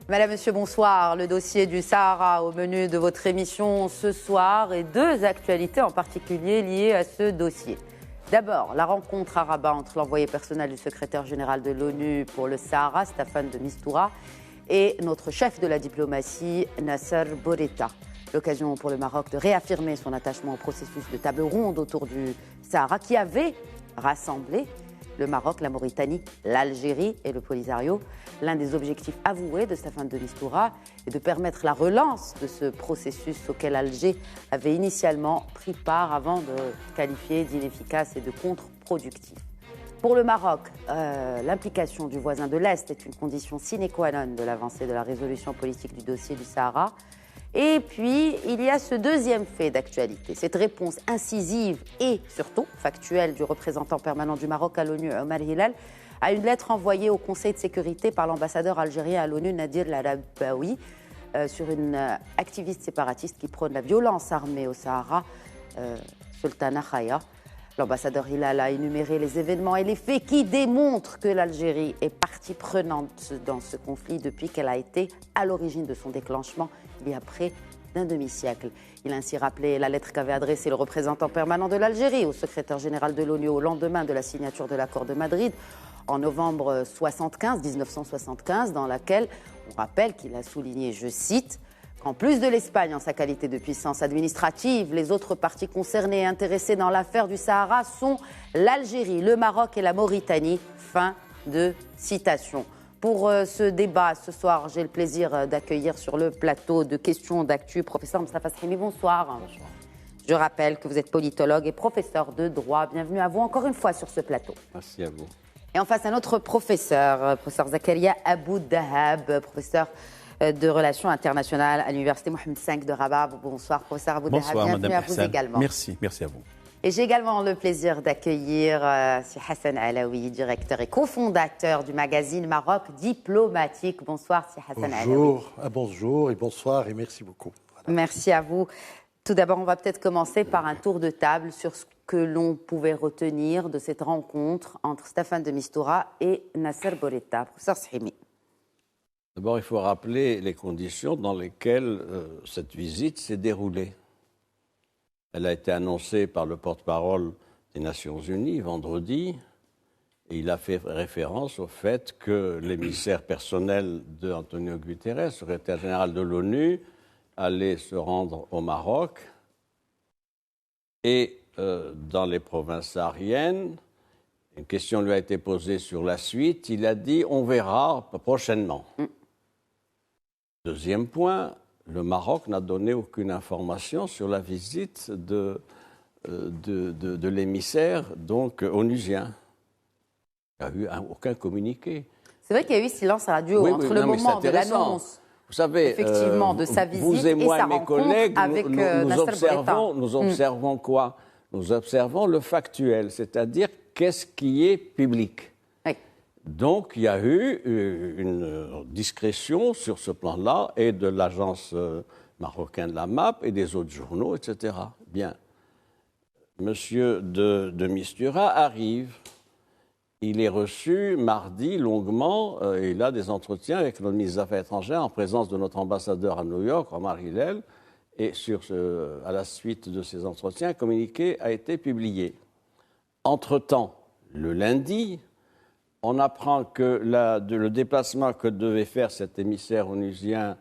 Madame, Monsieur, bonsoir. Le dossier du Sahara au menu de votre émission ce soir et deux actualités en particulier liées à ce dossier. D'abord, la rencontre à Rabat entre l'envoyé personnel du secrétaire général de l'ONU pour le Sahara, Staffan de Mistura, et notre chef de la diplomatie, Nasser Bourita. L'occasion pour le Maroc de réaffirmer son attachement au processus de table ronde autour du Sahara qui avait rassemblé le Maroc, la Mauritanie, l'Algérie et le Polisario. L'un des objectifs avoués de Staffan de Mistura est de permettre la relance de ce processus auquel Alger avait initialement pris part avant de qualifier d'inefficace et de contre-productif. Pour le Maroc, l'implication du voisin de l'Est est une condition sine qua non de l'avancée de la résolution politique du dossier du Sahara. Et puis, il y a ce deuxième fait d'actualité, cette réponse incisive et surtout factuelle du représentant permanent du Maroc à l'ONU, Omar Hilal, à une lettre envoyée au Conseil de sécurité par l'ambassadeur algérien à l'ONU, Nadir Larabaoui, sur une activiste séparatiste qui prône la violence armée au Sahara, Sultana Khaya. L'ambassadeur Hilal a énuméré les événements et les faits qui démontrent que l'Algérie est partie prenante dans ce conflit depuis qu'elle a été à l'origine de son déclenchement il y a près d'un demi-siècle. Il a ainsi rappelé la lettre qu'avait adressée le représentant permanent de l'Algérie au secrétaire général de l'ONU au lendemain de la signature de l'accord de Madrid en novembre 1975, dans laquelle on rappelle qu'il a souligné, je cite, qu'en plus de l'Espagne en sa qualité de puissance administrative, les autres parties concernées et intéressées dans l'affaire du Sahara sont l'Algérie, le Maroc et la Mauritanie. Fin de citation. Pour ce débat, ce soir, j'ai le plaisir d'accueillir sur le plateau de questions d'actu professeur Mostafa Srimi. Bonsoir. Bonsoir. Je rappelle que vous êtes politologue et professeur de droit. Bienvenue à vous encore une fois sur ce plateau. Merci à vous. Et en face à notre professeur Zakaria Abou Dahab, professeur de relations internationales à l'université Mohamed V de Rabat. Bonsoir, professeur Abou Dahab. Bonsoir, bienvenue Madame à vous également. Merci à vous. Et j'ai également le plaisir d'accueillir Si Hassan Alaoui, directeur et cofondateur du magazine Maroc Diplomatique. Bonsoir, Si Hassan Alaoui. Bonjour et bonsoir et merci beaucoup. Voilà. Merci à vous. Tout d'abord, on va peut-être commencer par un tour de table sur ce que l'on pouvait retenir de cette rencontre entre Staffan de Mistura et Nasser Bourita. Professeur Srimi. D'abord, il faut rappeler les conditions dans lesquelles cette visite s'est déroulée. Elle a été annoncée par le porte-parole des Nations Unies vendredi, et il a fait référence au fait que l'émissaire personnel de Antonio Guterres, secrétaire général de l'ONU, allait se rendre au Maroc et dans les provinces sahariennes. Une question lui a été posée sur la suite. Il a dit « on verra prochainement ». Deuxième point, le Maroc n'a donné aucune information sur la visite de l'émissaire donc onusien. Il n'y a eu aucun communiqué. C'est vrai qu'il y a eu silence radio entre le moment de l'annonce. Vous savez, effectivement, de sa visite vous et moi et sa mes collègues, avec nous observons quoi? Nous observons le factuel, c'est-à-dire qu'est-ce qui est public. Donc, il y a eu une discrétion sur ce plan-là, et de l'agence marocaine de la MAP et des autres journaux, etc. Bien. Monsieur de Mistura arrive. Il est reçu mardi longuement, et il a des entretiens avec le ministre des Affaires étrangères en présence de notre ambassadeur à New York, Omar Hilal, et à la suite de ces entretiens, un communiqué a été publié. Entre-temps, le lundi, on apprend que le déplacement que devait faire cet émissaire onusien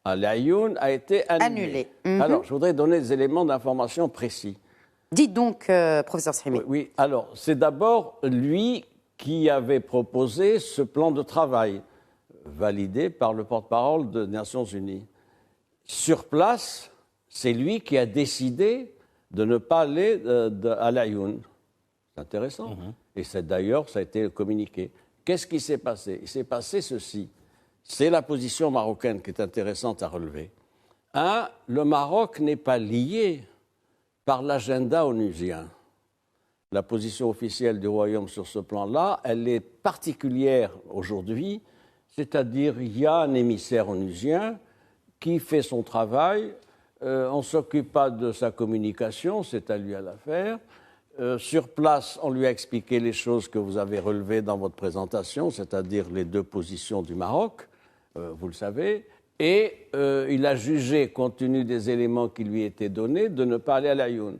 à l'Aïoun a été annulé. Alors, je voudrais donner des éléments d'information précis. Dites donc, professeur Srimi. Oui, alors, c'est d'abord lui qui avait proposé ce plan de travail, validé par le porte-parole des Nations Unies. Sur place, c'est lui qui a décidé de ne pas aller à l'Aïoun. C'est intéressant. Et d'ailleurs, ça a été communiqué. Qu'est-ce qui s'est passé? Il s'est passé ceci. C'est la position marocaine qui est intéressante à relever. Le Maroc n'est pas lié par l'agenda onusien. La position officielle du Royaume sur ce plan-là, elle est particulière aujourd'hui, c'est-à-dire il y a un émissaire onusien qui fait son travail, on ne s'occupe pas de sa communication, c'est à lui à la faire. Sur place, on lui a expliqué les choses que vous avez relevées dans votre présentation, c'est-à-dire les deux positions du Maroc. vous le savez, et il a jugé, compte tenu des éléments qui lui étaient donnés, de ne pas aller à l'Aïoun.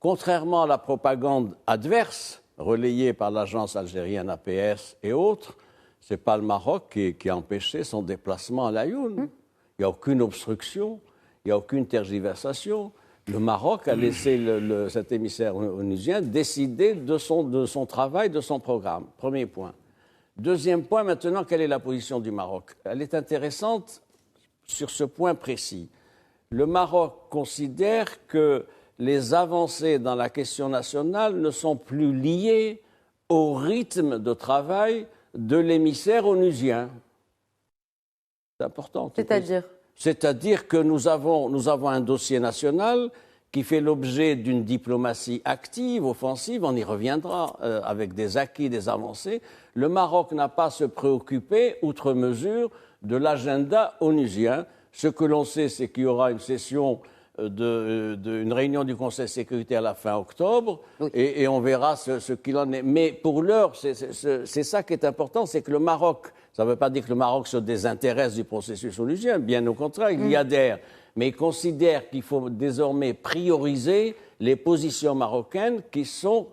Contrairement à la propagande adverse, relayée par l'agence algérienne APS et autres, ce n'est pas le Maroc qui a empêché son déplacement à l'Aïoun. Il n'y a aucune obstruction, il n'y a aucune tergiversation. Le Maroc a laissé cet émissaire onusien décider de son travail, de son programme. Premier point. Deuxième point, maintenant, quelle est la position du Maroc? Elle est intéressante sur ce point précis. Le Maroc considère que les avancées dans la question nationale ne sont plus liées au rythme de travail de l'émissaire onusien. C'est important. C'est-à-dire ? C'est-à-dire que nous avons un dossier national qui fait l'objet d'une diplomatie active, offensive, on y reviendra, avec des acquis, des avancées. Le Maroc n'a pas à se préoccuper, outre mesure, de l'agenda onusien. Ce que l'on sait, c'est qu'il y aura une session une réunion du Conseil de sécurité à la fin octobre, oui. et on verra ce qu'il en est. Mais pour l'heure, c'est ça qui est important, c'est que le Maroc, ça ne veut pas dire que le Maroc se désintéresse du processus onusien, bien au contraire, il y adhère, mais il considère qu'il faut désormais prioriser les positions marocaines qui sont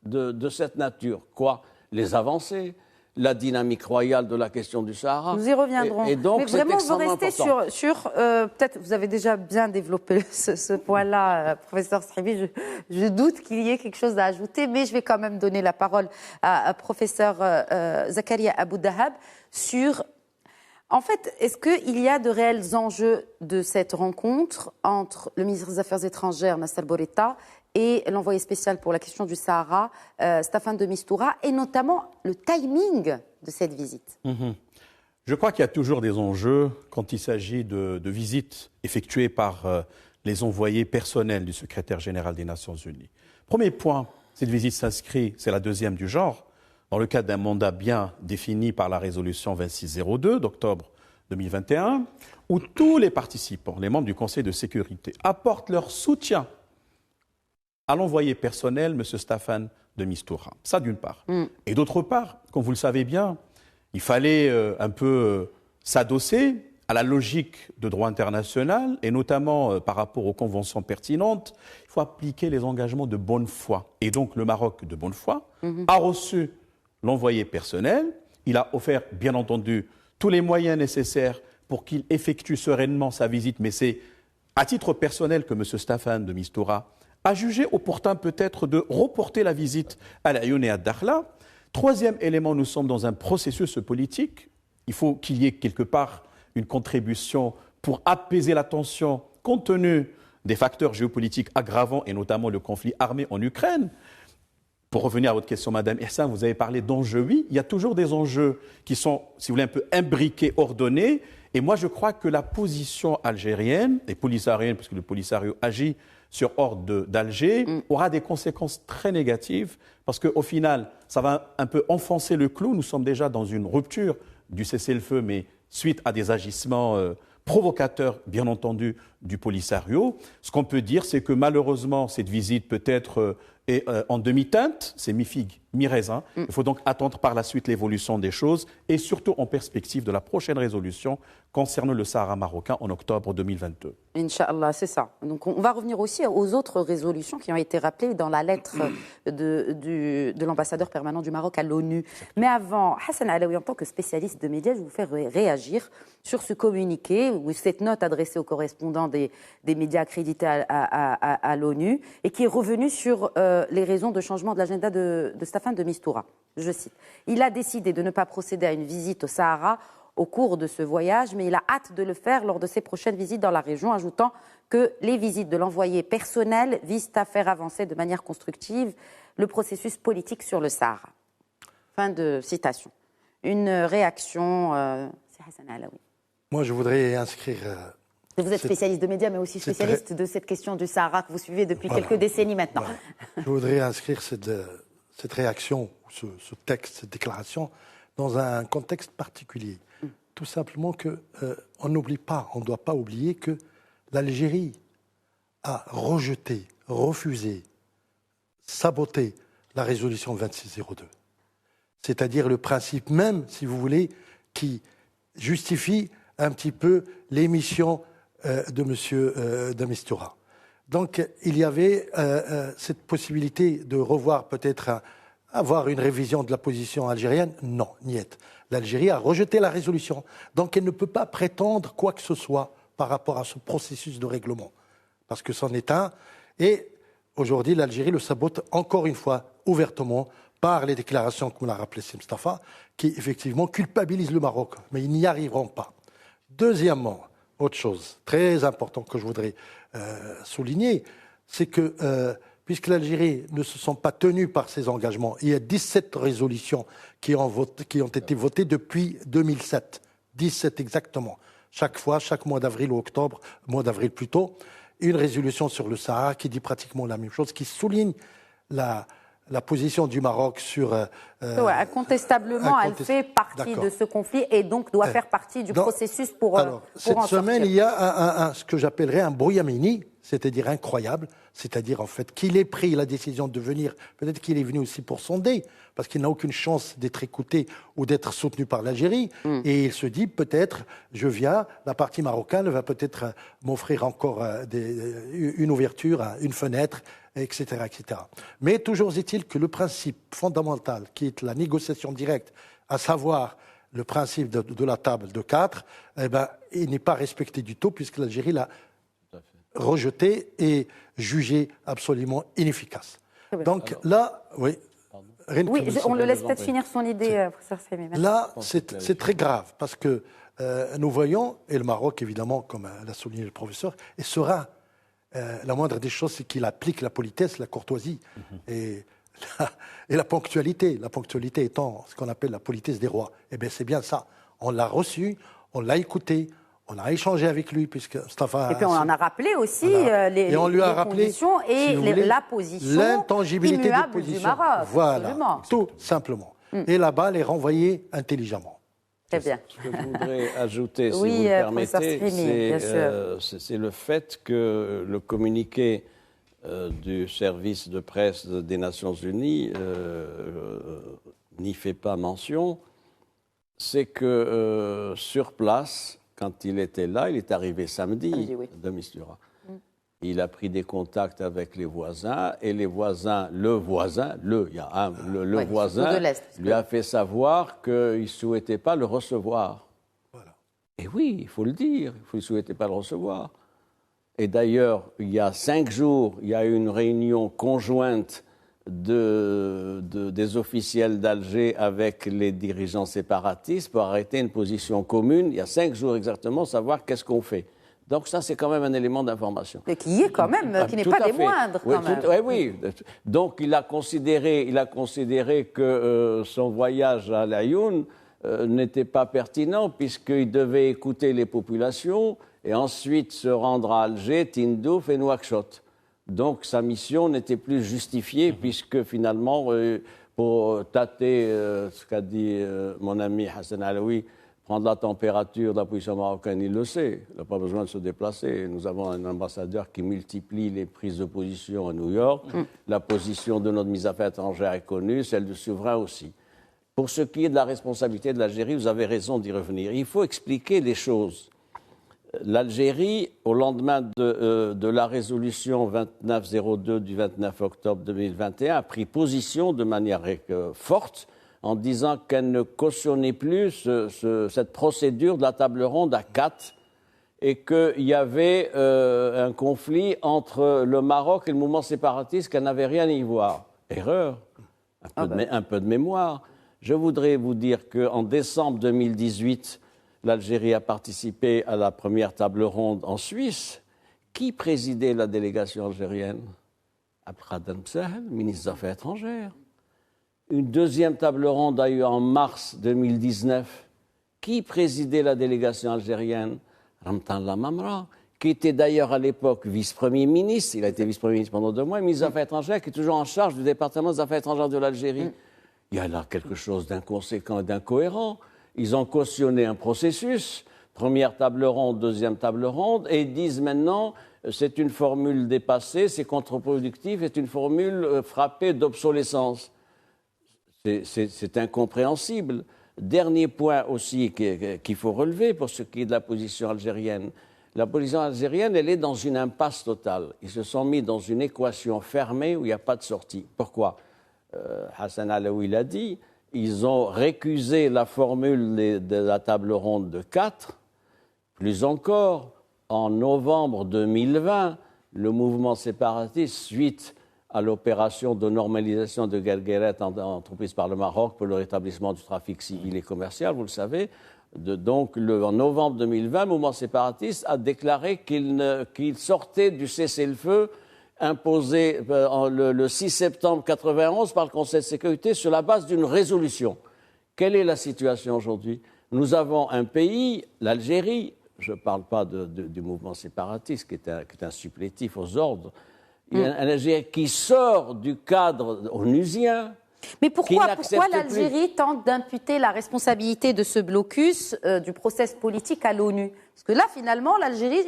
de cette nature. Quoi ? Les avancées, la dynamique royale de la question du Sahara. Nous y reviendrons. Et donc, mais vraiment, vous restez sur peut-être, vous avez déjà bien développé ce point-là, professeur Sribi. Je doute qu'il y ait quelque chose à ajouter, mais je vais quand même donner la parole à professeur Zakaria Abou-Dahab sur... En fait, est-ce qu'il y a de réels enjeux de cette rencontre entre le ministre des Affaires étrangères, Nassal Bourita, et l'envoyé spécial pour la question du Sahara, Staffan de Mistura, et notamment le timing de cette visite? Je crois qu'il y a toujours des enjeux quand il s'agit de visites effectuées par les envoyés personnels du secrétaire général des Nations Unies. Premier point, cette visite s'inscrit, c'est la deuxième du genre, dans le cadre d'un mandat bien défini par la résolution 2602 d'octobre 2021, où tous les participants, les membres du Conseil de sécurité, apportent leur soutien à l'envoyé personnel, M. Staffan de Mistura. Ça, d'une part. Et d'autre part, comme vous le savez bien, il fallait un peu s'adosser à la logique de droit international, et notamment par rapport aux conventions pertinentes. Il faut appliquer les engagements de bonne foi. Et donc, le Maroc, de bonne foi, a reçu l'envoyé personnel. Il a offert, bien entendu, tous les moyens nécessaires pour qu'il effectue sereinement sa visite. Mais c'est à titre personnel que M. Staffan de Mistura a jugé opportun peut-être de reporter la visite à l'Aïoun et à Dakhla. Troisième élément, nous sommes dans un processus politique. Il faut qu'il y ait quelque part une contribution pour apaiser la tension compte tenu des facteurs géopolitiques aggravants et notamment le conflit armé en Ukraine. Pour revenir à votre question, Madame Ihsan, vous avez parlé d'enjeux. Oui, il y a toujours des enjeux qui sont, si vous voulez, un peu imbriqués, ordonnés. Et moi, je crois que la position algérienne, et polisarienne, parce que le Polisario agit sur ordre d'Alger, aura des conséquences très négatives, parce qu'au final, ça va un peu enfoncer le clou. Nous sommes déjà dans une rupture du cessez-le-feu, mais suite à des agissements provocateurs, bien entendu, du Polisario. Ce qu'on peut dire, c'est que malheureusement, cette visite peut être en demi-teinte, c'est mi-figue, mi-raisin. Il faut donc attendre par la suite l'évolution des choses, et surtout en perspective de la prochaine résolution concernant le Sahara marocain en octobre 2022. Inch'Allah, c'est ça. Donc on va revenir aussi aux autres résolutions qui ont été rappelées dans la lettre de l'ambassadeur permanent du Maroc à l'ONU. Mais avant, Hassan Alaoui, en tant que spécialiste de médias, je vais vous faire réagir sur ce communiqué, ou cette note adressée aux correspondants des médias accrédités à l'ONU, et qui est revenue sur les raisons de changement de l'agenda de Staffan de Mistura. Je cite. « Il a décidé de ne pas procéder à une visite au Sahara au cours de ce voyage, mais il a hâte de le faire lors de ses prochaines visites dans la région, ajoutant que les visites de l'envoyé personnel visent à faire avancer de manière constructive le processus politique sur le Sahara. » Fin de citation. Une réaction, c'est Hassan Alaoui. Moi, je voudrais inscrire... Vous êtes spécialiste de médias, mais aussi spécialiste de cette question du Sahara que vous suivez depuis quelques décennies maintenant. Voilà. Je voudrais inscrire cette réaction, ce texte, cette déclaration, dans un contexte particulier. Tout simplement qu'on n'oublie pas, on ne doit pas oublier que l'Algérie a rejeté, refusé, saboté la résolution 2602. C'est-à-dire le principe même, si vous voulez, qui justifie un petit peu l'émission de M. de Mistura. Donc, il y avait cette possibilité de revoir peut-être, avoir une révision de la position algérienne. Non, niet. L'Algérie a rejeté la résolution. Donc, elle ne peut pas prétendre quoi que ce soit par rapport à ce processus de règlement. Parce que c'en est un. Et aujourd'hui, l'Algérie le sabote encore une fois ouvertement par les déclarations, comme l'a rappelé Mustafa, qui effectivement culpabilisent le Maroc. Mais ils n'y arriveront pas. Deuxièmement, autre chose très importante que je voudrais souligner, c'est que puisque l'Algérie ne se sont pas tenus par ses engagements, il y a 17 résolutions qui ont été votées depuis 2007. 17 exactement. Chaque fois, chaque mois d'avril ou octobre, mois d'avril plutôt, une résolution sur le Sahara qui dit pratiquement la même chose, qui souligne la position du Maroc sur... incontestablement, elle fait partie de ce conflit et donc doit faire partie du processus pour cette en semaine, sortir. il y a ce que j'appellerais un brouillamini, c'est-à-dire incroyable, c'est-à-dire en fait qu'il ait pris la décision de venir, peut-être qu'il est venu aussi pour sonder, parce qu'il n'a aucune chance d'être écouté ou d'être soutenu par l'Algérie, et il se dit peut-être, je viens, la partie marocaine va peut-être m'offrir encore une ouverture, une fenêtre, etc., etc. Mais toujours est-il que le principe fondamental, qui est la négociation directe, à savoir le principe de la table de 4, eh ben, il n'est pas respecté du tout, puisque l'Algérie l'a rejeté et jugé absolument inefficace. Donc là, oui. Oui, on le laisse peut-être finir son idée, professeur Fehmi. Là, c'est très grave, parce que nous voyons, et le Maroc, évidemment, comme l'a souligné le professeur, est serein. La moindre des choses, c'est qu'il applique la politesse, la courtoisie et la ponctualité. La ponctualité étant ce qu'on appelle la politesse des rois. Eh bien, c'est bien ça. On l'a reçu, on l'a écouté, on a échangé avec lui, puisque Mustafa... Et puis on en a rappelé aussi les conditions et la position l'intangibilité des immuable positions. du Maroc. Voilà, absolument. tout simplement. Et la balle est renvoyée intelligemment. Très bien. Ce que je voudrais ajouter, si Oui, vous le permettez, Fehmi, c'est le fait que le communiqué du service de presse des Nations Unies n'y fait pas mention. C'est que sur place, quand il était là, il est arrivé samedi, de Mistura. Il a pris des contacts avec les voisins et les voisins, le voisin lui a fait savoir qu'il ne souhaitait pas le recevoir. Voilà. Et oui, il faut le dire, il ne souhaitait pas le recevoir. Et d'ailleurs, il y a 5 jours, il y a eu une réunion conjointe des officiels d'Alger avec les dirigeants séparatistes pour arrêter une position commune. Il y a 5 jours exactement, savoir qu'est-ce qu'on fait. Donc ça, c'est quand même un élément d'information. Et qui est quand même, qui n'est pas des moindres quand même. Oui. Donc il a considéré que son voyage à l'Aïoun n'était pas pertinent puisqu'il devait écouter les populations et ensuite se rendre à Alger, Tindouf et Nouakchott. Donc sa mission n'était plus justifiée puisque finalement, pour tâter ce qu'a dit mon ami Hassan Alaoui, prendre la température de la position marocaine, il le sait. Il n'a pas besoin de se déplacer. Nous avons un ambassadeur qui multiplie les prises de position à New York. La position de notre ministre des Affaires étrangères est connue, celle du souverain aussi. Pour ce qui est de la responsabilité de l'Algérie, vous avez raison d'y revenir. Il faut expliquer les choses. L'Algérie, au lendemain de la résolution 2902 du 29 octobre 2021, a pris position de manière forte en disant qu'elle ne cautionnait plus cette procédure de la table ronde à 4 et qu'il y avait un conflit entre le Maroc et le mouvement séparatiste qu'elle n'avait rien à y voir. Erreur, un peu de mémoire. Je voudrais vous dire qu'en décembre 2018, l'Algérie a participé à la première table ronde en Suisse. Qui présidait la délégation algérienne? Abdelkader Msahel, ministre des Affaires étrangères. Une deuxième table ronde a eu en mars 2019. Qui présidait la délégation algérienne? Ramtan Lamamra, qui était d'ailleurs à l'époque vice-premier ministre. Il a été vice-premier ministre pendant 2 mois, et ministre des Affaires étrangères, qui est toujours en charge du département des Affaires étrangères de l'Algérie. Il y a là quelque chose d'inconséquent et d'incohérent. Ils ont cautionné un processus, première table ronde, deuxième table ronde, et ils disent maintenant c'est une formule dépassée, c'est contre-productif, c'est une formule frappée d'obsolescence. C'est incompréhensible. Dernier point aussi qu'il faut relever pour ce qui est de la position algérienne. La position algérienne, elle est dans une impasse totale. Ils se sont mis dans une équation fermée où il n'y a pas de sortie. Pourquoi ? Hassan Alaoui l'a dit, ils ont récusé la formule de la table ronde de 4. Plus encore, en novembre 2020, le mouvement séparatiste, suite à l'opération de normalisation de Guergueret entreprise par le Maroc pour le rétablissement du trafic civil et commercial, vous le savez, en novembre 2020, le mouvement séparatiste a déclaré qu'il sortait du cessez-le-feu imposé le 6 septembre 1991 par le Conseil de sécurité sur la base d'une résolution. Quelle est la situation aujourd'hui ? Nous avons un pays, l'Algérie, je ne parle pas du mouvement séparatiste qui est un supplétif aux ordres, il y a un Algérie qui sort du cadre onusien. Mais pourquoi l'Algérie tente d'imputer la responsabilité de ce blocus du process politique à l'ONU ? Parce que là, finalement, l'Algérie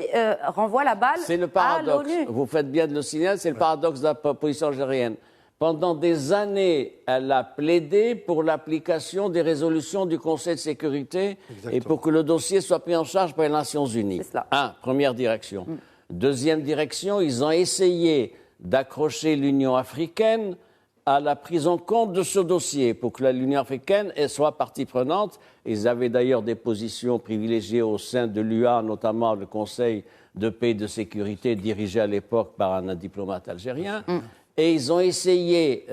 renvoie la balle à l'ONU. C'est le paradoxe. Vous faites bien de le signaler, c'est le paradoxe de la position algérienne. Pendant des années, elle a plaidé pour l'application des résolutions du Conseil de sécurité. Exactement. Et pour que le dossier soit pris en charge par les Nations Unies. C'est cela. Première direction. Deuxième direction, ils ont essayé d'accrocher l'Union africaine à la prise en compte de ce dossier pour que l'Union africaine soit partie prenante. Ils avaient d'ailleurs des positions privilégiées au sein de l'UA, notamment le Conseil de paix et de sécurité dirigé à l'époque par un diplomate algérien. Et ils ont essayé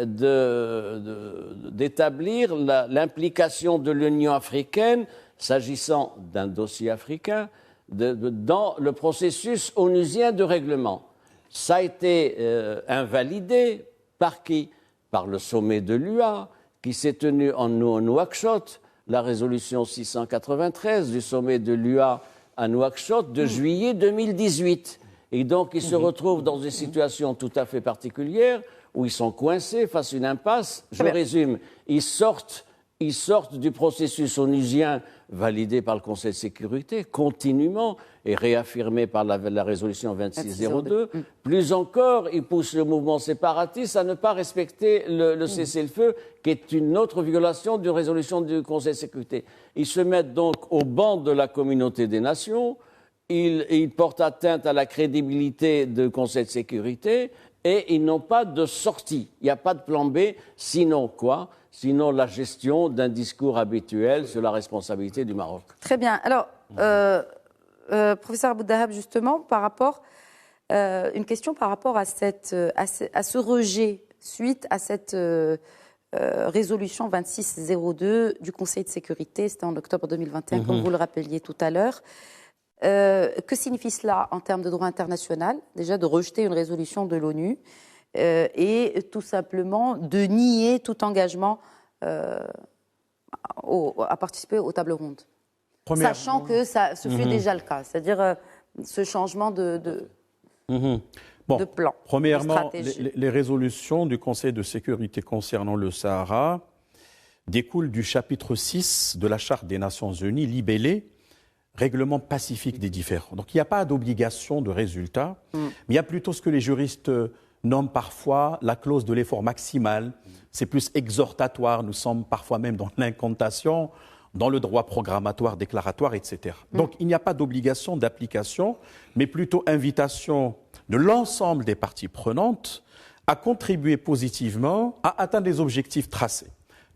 d'établir l'implication de l'Union africaine, s'agissant d'un dossier africain, dans le processus onusien de règlement. Ça a été invalidé par qui ? Par le sommet de l'UA, qui s'est tenu en Nouakchott, la résolution 693 du sommet de l'UA à Nouakchott de juillet 2018. Et donc, ils se retrouvent dans une situation tout à fait particulière où ils sont coincés face à une impasse. Je résume, ils sortent du processus onusien validé par le Conseil de sécurité continuellement et réaffirmé par la résolution 2602. Plus encore, ils poussent le mouvement séparatiste à ne pas respecter le cessez-le-feu, qui est une autre violation d'une résolution du Conseil de sécurité. Ils se mettent donc au banc de la communauté des nations, ils portent atteinte à la crédibilité du Conseil de sécurité et ils n'ont pas de sortie. Il n'y a pas de plan B, sinon quoi ? Sinon la gestion d'un discours habituel sur la responsabilité du Maroc. Très bien. Alors, professeur Abou-Dahab, justement, une question par rapport à ce rejet suite à cette résolution 2602 du Conseil de sécurité, c'était en octobre 2021, comme vous le rappeliez tout à l'heure. Que signifie cela en termes de droit international ? Déjà, de rejeter une résolution de l'ONU et tout simplement de nier tout engagement à participer aux tables rondes. Sachant que ce fut déjà le cas, c'est-à-dire ce changement de plan. Premièrement, les résolutions du Conseil de sécurité concernant le Sahara découlent du chapitre 6 de la Charte des Nations Unies, libellé règlement pacifique des différends. Donc il n'y a pas d'obligation de résultat, mais il y a plutôt ce que les juristes nomment parfois la clause de l'effort maximal. C'est plus exhortatoire, nous sommes parfois même dans l'incantation, dans le droit programmatoire, déclaratoire, etc. Donc il n'y a pas d'obligation d'application, mais plutôt invitation de l'ensemble des parties prenantes à contribuer positivement à atteindre les objectifs tracés.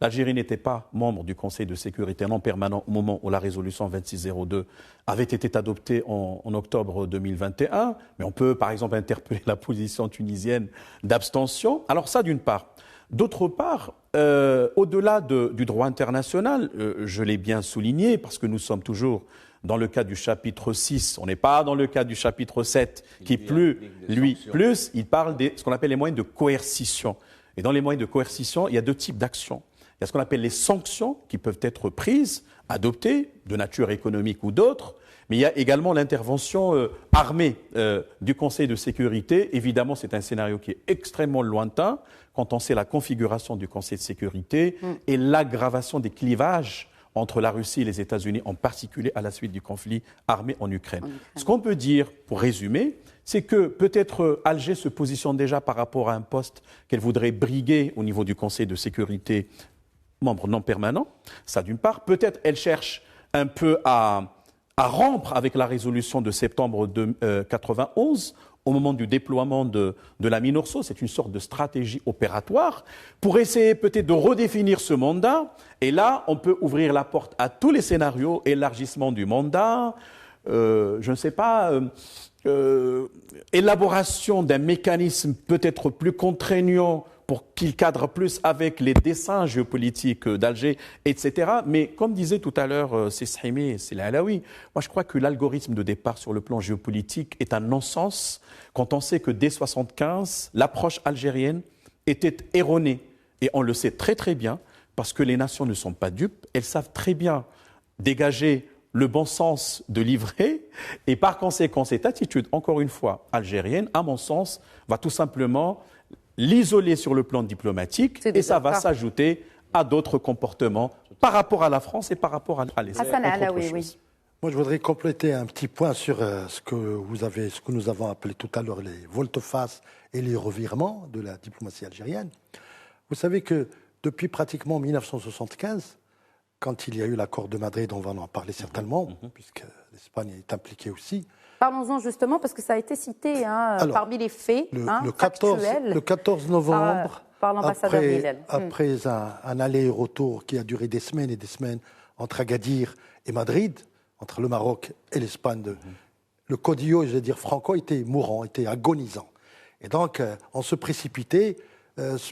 L'Algérie n'était pas membre du Conseil de sécurité non permanent au moment où la résolution 2602 avait été adoptée en octobre 2021, mais on peut par exemple interpeller la position tunisienne d'abstention. Alors ça d'une part. D'autre part, au-delà du droit international, je l'ai bien souligné parce que nous sommes toujours dans le cas du chapitre 6, on n'est pas dans le cas du chapitre 7 qui il parle de ce qu'on appelle les moyens de coercition. Et dans les moyens de coercition, il y a deux types d'actions. Il y a ce qu'on appelle les sanctions qui peuvent être prises, adoptées, de nature économique ou d'autres, mais il y a également l'intervention armée du Conseil de sécurité. Évidemment, c'est un scénario qui est extrêmement lointain quand on sait la configuration du Conseil de sécurité et l'aggravation des clivages entre la Russie et les États-Unis, en particulier à la suite du conflit armé en Ukraine. Ce qu'on peut dire, pour résumer, c'est que peut-être Alger se positionne déjà par rapport à un poste qu'elle voudrait briguer au niveau du Conseil de sécurité membre non permanent. Ça, d'une part. Peut-être elle cherche un peu à rompre avec la résolution de septembre 1991 au moment du déploiement de la MINURSO. C'est une sorte de stratégie opératoire pour essayer peut-être de redéfinir ce mandat. Et là, on peut ouvrir la porte à tous les scénarios, élargissement du mandat, je ne sais pas, élaboration d'un mécanisme peut-être plus contraignant pour qu'il cadre plus avec les desseins géopolitiques d'Alger, etc. Mais comme disait tout à l'heure Seshaimi et Selalawi, moi je crois que l'algorithme de départ sur le plan géopolitique est un non-sens quand on sait que dès 1975, l'approche algérienne était erronée. Et on le sait très très bien, parce que les nations ne sont pas dupes, elles savent très bien dégager le bon sens de livrer, et par conséquent, cette attitude, encore une fois, algérienne, à mon sens, va tout simplement l'isoler sur le plan diplomatique, et ça va s'ajouter à d'autres comportements par rapport à la France et par rapport à l'Espagne. Hassan Alaoui, oui. Moi, je voudrais compléter un petit point sur ce que nous avons appelé tout à l'heure les volte-face et les revirements de la diplomatie algérienne. Vous savez que depuis pratiquement 1975, quand il y a eu l'accord de Madrid, on va en parler certainement, puisque l'Espagne est impliquée aussi. Parlons-en justement, parce que ça a été cité parmi les faits le 14 novembre, par l'ambassadeur Hillel. Après un aller-retour qui a duré des semaines et des semaines entre Agadir et Madrid, entre le Maroc et l'Espagne, le caudillo, je vais dire Franco, était mourant, était agonisant. Et donc, on se précipitait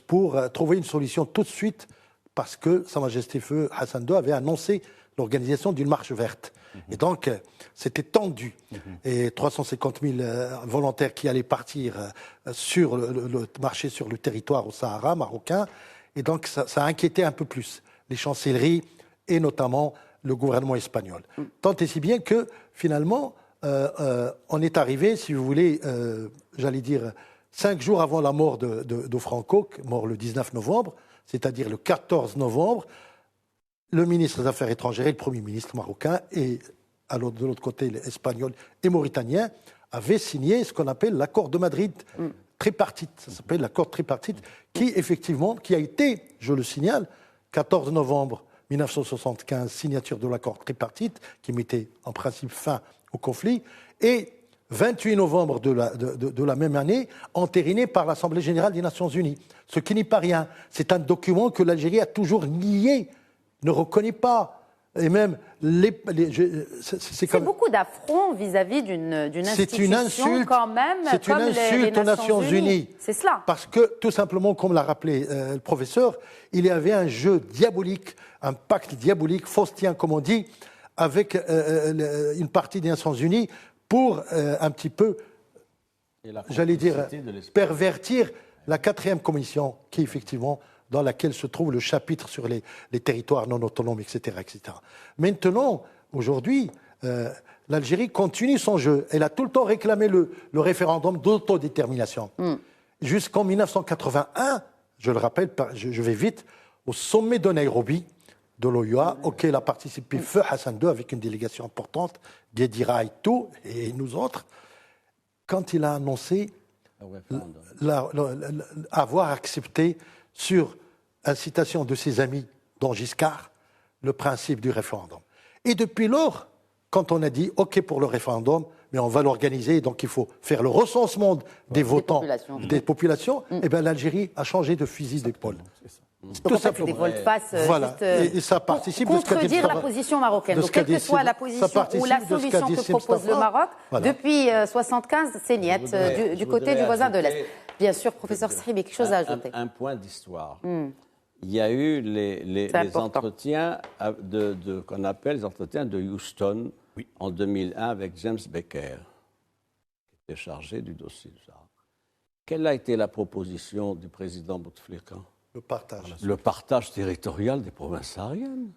pour trouver une solution tout de suite, parce que Sa Majesté Feu Hassan II avait annoncé l'organisation d'une marche verte. Et donc, c'était tendu. Et 350 000 volontaires qui allaient partir marcher sur le territoire au Sahara marocain. Et donc, ça inquiétait un peu plus les chancelleries et notamment le gouvernement espagnol. Tant et si bien que, finalement, on est arrivé, si vous voulez, j'allais dire, 5 jours avant la mort de Franco, mort le 19 novembre, c'est-à-dire le 14 novembre, le ministre des Affaires étrangères et le Premier ministre marocain, et de l'autre côté, les Espagnols et Mauritaniens, avaient signé ce qu'on appelle l'accord de Madrid tripartite. Ça s'appelle l'accord tripartite, qui a été, je le signale, 14 novembre 1975, signature de l'accord tripartite, qui mettait en principe fin au conflit, et 28 novembre de la même année, entériné par l'Assemblée générale des Nations unies. Ce qui n'est pas rien. C'est un document que l'Algérie a toujours nié, ne reconnaît pas. Et même, c'est beaucoup d'affronts vis-à-vis d'une institution quand même. C'est une insulte aux Nations Unies. C'est cela. Parce que, tout simplement, comme l'a rappelé le professeur, il y avait un jeu diabolique, un pacte diabolique, faustien comme on dit, avec une partie des Nations Unies pour un petit peu, j'allais dire, pervertir la 4e commission qui, effectivement, dans laquelle se trouve le chapitre sur les territoires non autonomes, etc., etc. Maintenant, aujourd'hui, l'Algérie continue son jeu. Elle a tout le temps réclamé le référendum d'autodétermination. Jusqu'en 1981, je le rappelle, je vais vite, au sommet de Nairobi, de l'OUA, auquel a participé Feu Hassan II avec une délégation importante, Guédira et tout, et nous autres, quand il a annoncé avoir accepté sur incitation de ses amis, dont Giscard, le principe du référendum. Et depuis lors, quand on a dit « OK pour le référendum, mais on va l'organiser, donc il faut faire le recensement des votants, des populations », eh bien l'Algérie a changé de fusil d'épaule. Tout simplement. Des volte-face voilà. Et ça participe pour contredire la position marocaine. Donc, quelle que soit la position ou la solution que propose le Maroc, depuis 1975, c'est niette, du côté du voisin de l'Est. Bien sûr, professeur Sribi, quelque chose à ajouter. Un point d'histoire. Il y a eu les entretiens qu'on appelle les entretiens de Houston en 2001 avec James Baker, qui était chargé du dossier du Sahara. Quelle a été la proposition du président Bouteflika ? Le partage territorial des provinces sahariennes.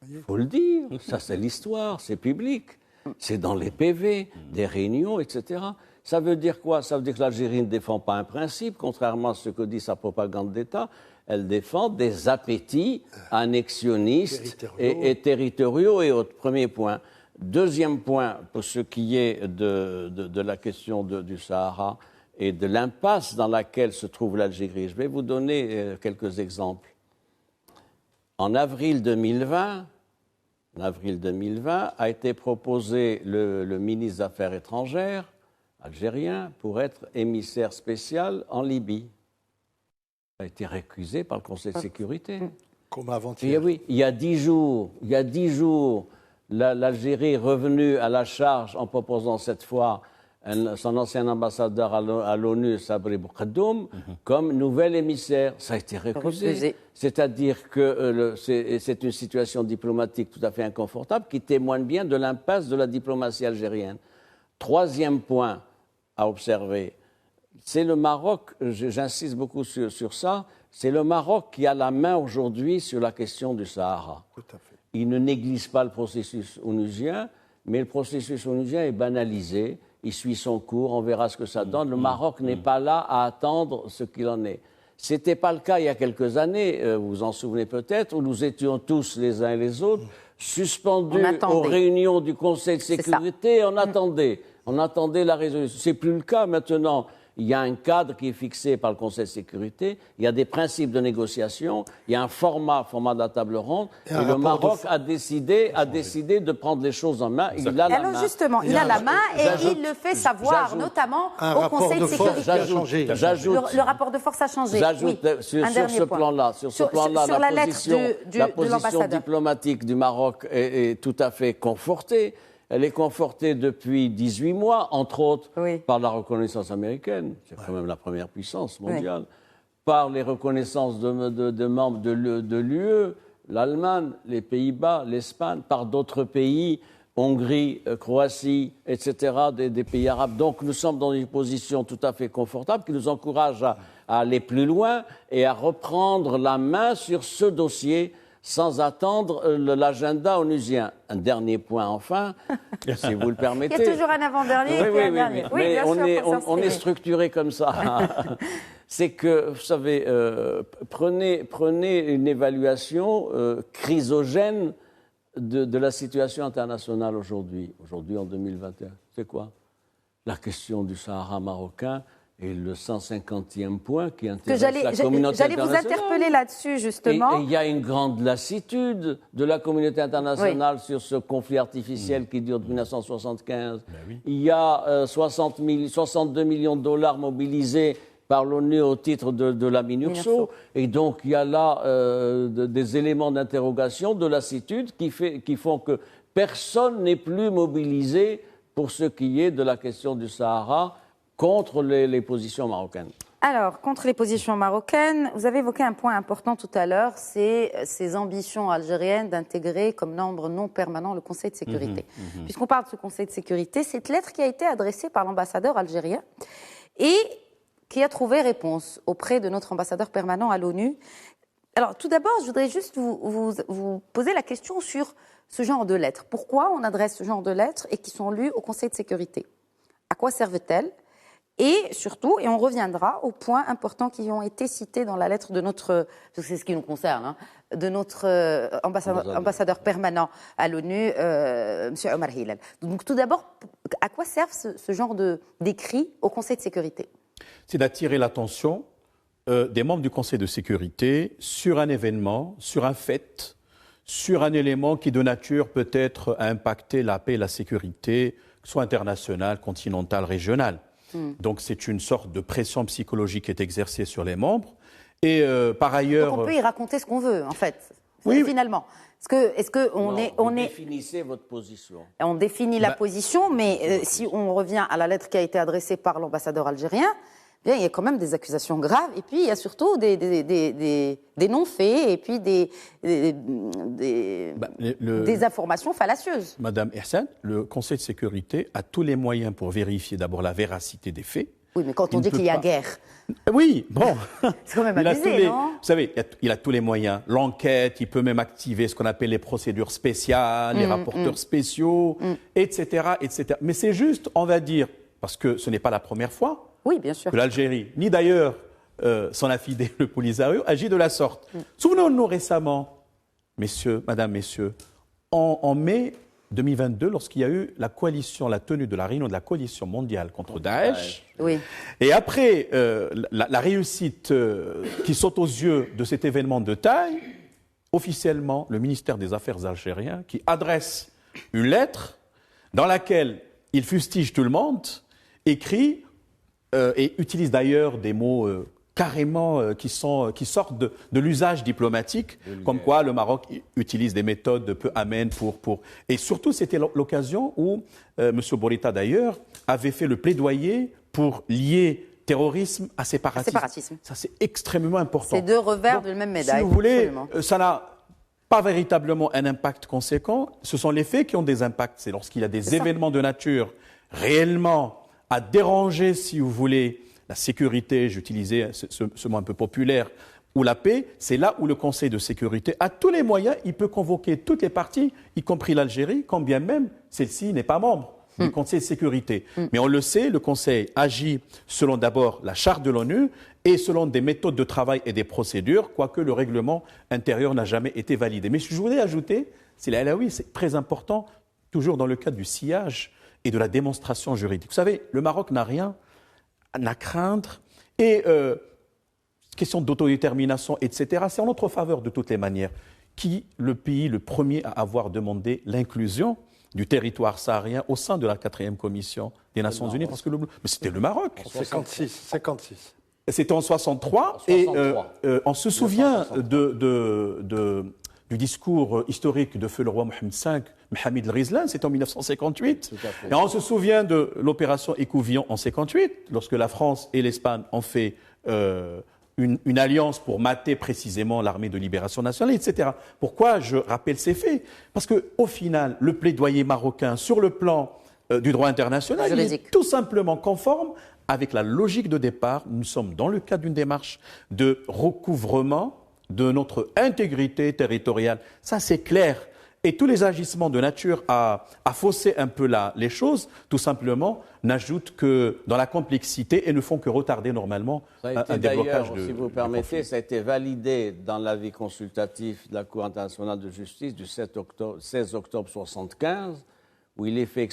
Il faut le dire. Ça, c'est l'histoire, c'est public. C'est dans les PV, des réunions, etc. Ça veut dire quoi ? Ça veut dire que l'Algérie ne défend pas un principe, contrairement à ce que dit sa propagande d'État. Elle défend des appétits annexionnistes et territoriaux et autres. Premier point. Deuxième point, pour ce qui est de la question du Sahara et de l'impasse dans laquelle se trouve l'Algérie. Je vais vous donner quelques exemples. En avril 2020, a été proposé le ministre des Affaires étrangères algérien pour être émissaire spécial en Libye. Ça a été récusé par le Conseil de sécurité. Comme avant-hier. Oui, il y a 10 jours, l'Algérie est revenue à la charge en proposant cette fois son ancien ambassadeur à l'ONU, Sabri Boukaddoum, comme nouvel émissaire. Ça a été refusé. C'est-à-dire que c'est une situation diplomatique tout à fait inconfortable qui témoigne bien de l'impasse de la diplomatie algérienne. Troisième point à observer, c'est le Maroc, j'insiste beaucoup sur ça, c'est le Maroc qui a la main aujourd'hui sur la question du Sahara. Tout à fait. Il ne néglige pas le processus onusien, mais le processus onusien est banalisé. Il suit son cours, on verra ce que ça donne. Le Maroc n'est pas là à attendre ce qu'il en est. Ce n'était pas le cas il y a quelques années, vous vous en souvenez peut-être, où nous étions tous les uns et les autres suspendus aux réunions du Conseil de sécurité et on attendait la résolution. Ce n'est plus le cas maintenant. Il y a un cadre qui est fixé par le Conseil de sécurité, il y a des principes de négociation, il y a un format de la table ronde, et le Maroc a décidé de prendre les choses en main. Il a la main. Justement, il a la main et il le fait savoir, notamment au Conseil de sécurité. Le rapport de force a changé. J'ajoute sur ce plan-là, la position diplomatique du Maroc est tout à fait confortée. Elle est confortée depuis 18 mois, entre autres par la reconnaissance américaine, c'est quand même la première puissance mondiale, par les reconnaissances de membres de l'UE, l'Allemagne, les Pays-Bas, l'Espagne, par d'autres pays, Hongrie, Croatie, etc., des pays arabes. Donc nous sommes dans une position tout à fait confortable qui nous encourage à aller plus loin et à reprendre la main sur ce dossier sans attendre l'agenda onusien. Un dernier point enfin, si vous le permettez. Il y a toujours un avant-dernier et puis un dernier. Mais on est structuré comme ça. C'est que, vous savez, prenez une évaluation chrysogène de la situation internationale aujourd'hui en 2021. C'est quoi? La question du Sahara marocain et le 150e point qui intéresse la communauté internationale. J'allais vous interpeller là-dessus, justement. Et il y a une grande lassitude de la communauté internationale sur ce conflit artificiel qui dure depuis 1975. Il y a 62 millions de dollars mobilisés par l'ONU au titre de la MINURSO. Et donc, il y a là des éléments d'interrogation, de lassitude qui font que personne n'est plus mobilisé pour ce qui est de la question du Sahara contre les positions marocaines. Alors, contre les positions marocaines, vous avez évoqué un point important tout à l'heure, c'est ces ambitions algériennes d'intégrer comme membre non permanent le Conseil de sécurité. Puisqu'on parle de ce Conseil de sécurité, cette lettre qui a été adressée par l'ambassadeur algérien et qui a trouvé réponse auprès de notre ambassadeur permanent à l'ONU. Alors, tout d'abord, je voudrais juste vous poser la question sur ce genre de lettres. Pourquoi on adresse ce genre de lettres et qui sont lues au Conseil de sécurité? À quoi servent-elles? Et surtout, et on reviendra aux points importants qui ont été cités dans la lettre de notre, parce que c'est ce qui nous concerne, de notre ambassadeur permanent à l'ONU, M. Omar Hilal. Donc tout d'abord, à quoi servent ce genre d'écrits au Conseil de sécurité? C'est d'attirer l'attention des membres du Conseil de sécurité sur un événement, sur un fait, sur un élément qui de nature peut-être a impacté la paix et la sécurité, soit internationale, continentale, régionale. Donc c'est une sorte de pression psychologique qui est exercée sur les membres. Et par ailleurs... Donc on peut y raconter ce qu'on veut, en fait, finalement. Vous définissez votre position. On définit la position, mais si on revient à la lettre qui a été adressée par l'ambassadeur algérien, bien, il y a quand même des accusations graves, et puis il y a surtout des non-faits, et puis des informations fallacieuses. Madame Ihsan, le Conseil de sécurité a tous les moyens pour vérifier d'abord la véracité des faits. Oui, mais quand on dit qu'il y a guerre... Oui, bon. C'est quand même abusé, non? Vous savez, il a tous les moyens. L'enquête, il peut même activer ce qu'on appelle les procédures spéciales, les rapporteurs spéciaux, etc., etc. Mais c'est juste, on va dire, parce que ce n'est pas la première fois que l'Algérie, ni d'ailleurs son affidé, le Polisario, agit de la sorte. Souvenons-nous récemment, Madame, Messieurs, en mai 2022, lorsqu'il y a eu la tenue de la réunion de la coalition mondiale contre Daesh. Oui. Et après la réussite qui saute aux yeux de cet événement de taille, officiellement le ministère des Affaires algérien qui adresse une lettre dans laquelle il fustige tout le monde, écrit et utilise d'ailleurs des mots carrément qui sortent de l'usage diplomatique, comme quoi le Maroc utilise des méthodes peu amènes pour... Et surtout, c'était l'occasion où M. Bourita, d'ailleurs, avait fait le plaidoyer pour lier terrorisme à séparatisme. Ça, c'est extrêmement important. C'est deux revers de la même médaille. Si vous voulez, absolument. ça n'a pas véritablement un impact conséquent. Ce sont les faits qui ont des impacts. C'est lorsqu'il y a des événements de nature réellement à déranger, si vous voulez, la sécurité, j'utilisais ce mot un peu populaire, ou la paix, c'est là où le Conseil de sécurité a tous les moyens, il peut convoquer toutes les parties, y compris l'Algérie, quand bien même celle-ci n'est pas membre du Conseil de sécurité. Mais on le sait, le Conseil agit selon d'abord la charte de l'ONU et selon des méthodes de travail et des procédures, quoique le règlement intérieur n'a jamais été validé. Mais je voulais ajouter, c'est très important, toujours dans le cadre du sillage et de la démonstration juridique. Vous savez, le Maroc n'a rien à craindre et question d'autodétermination, etc., c'est en notre faveur de toutes les manières. Qui le pays le premier à avoir demandé l'inclusion du territoire saharien au sein de la 4e commission des Nations Unies, parce que mais c'était le Maroc. 56. C'était en 63, et on se souvient du discours historique de feu le roi Mohamed V, Mohamed el-Rizlan, c'était en 1958. Et on se souvient de l'opération Écouvillon en 1958, lorsque la France et l'Espagne ont fait une alliance pour mater précisément l'armée de libération nationale, etc. Pourquoi je rappelle ces faits? Parce qu'au final, le plaidoyer marocain sur le plan du droit international il est tout simplement conforme avec la logique de départ. Nous sommes dans le cadre d'une démarche de recouvrement de notre intégrité territoriale. Ça, c'est clair. Et tous les agissements de nature à fausser un peu les choses, tout simplement, n'ajoutent que dans la complexité et ne font que retarder normalement un déblocage de... Si vous permettez, ça a été validé dans l'avis consultatif de la Cour internationale de justice du 16 octobre 1975, où il est fait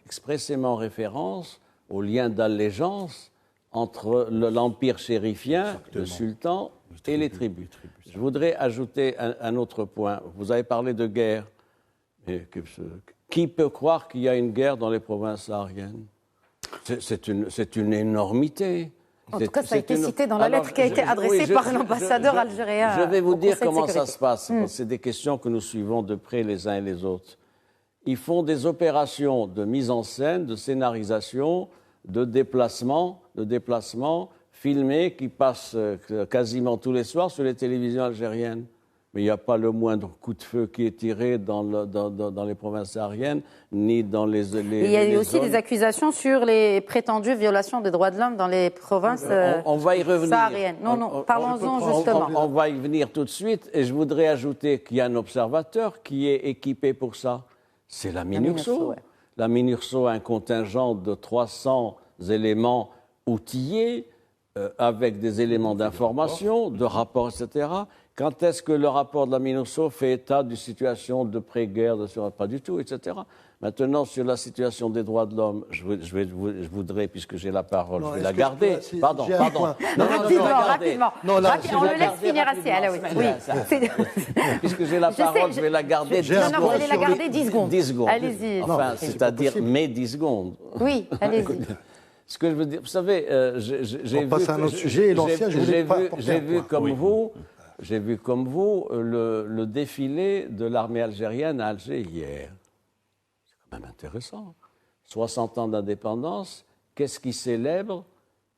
expressément référence au lien d'allégeance entre l'empire chérifien, le sultan et les tribus. Je voudrais ajouter un autre point. Vous avez parlé de guerre. Qui peut croire qu'il y a une guerre dans les provinces sahariennes? C'est une énormité. En tout cas, ça a été cité dans la lettre qui a été adressée par l'ambassadeur algérien. Je vais vous dire comment ça se passe. C'est des questions que nous suivons de près les uns et les autres. Ils font des opérations de mise en scène, de scénarisation, de déplacement filmés qui passent quasiment tous les soirs sur les télévisions algériennes. Mais il n'y a pas le moindre coup de feu qui est tiré dans les provinces sahariennes, ni dans les il y a eu aussi zones. Des accusations sur les prétendues violations des droits de l'homme dans les provinces on va y revenir. Sahariennes. Non, parlons-en justement. On va y venir tout de suite. Et je voudrais ajouter qu'il y a un observateur qui est équipé pour ça. C'est la MINURSO. La MINURSO a un contingent de 300 éléments outillés, avec des éléments d'information, de rapports, etc. Quand est-ce que le rapport de la MINURSO fait état d'une situation de pré-guerre, pas du tout, etc. Maintenant, sur la situation des droits de l'homme, je voudrais, puisque j'ai la parole, je vais la garder. Pardon. Rapidement. On le laisse finir assez. Puisque j'ai la parole, je vais la garder 10 secondes. Non, vous allez la garder 10 secondes. 10 secondes. Allez-y. Enfin, c'est-à-dire mes 10 secondes. Oui, allez-y. Ce que je veux dire, vous savez, j'ai vu comme vous le défilé de l'armée algérienne à Alger hier. C'est quand même intéressant. 60 ans d'indépendance, qu'est-ce qu'ils célèbrent?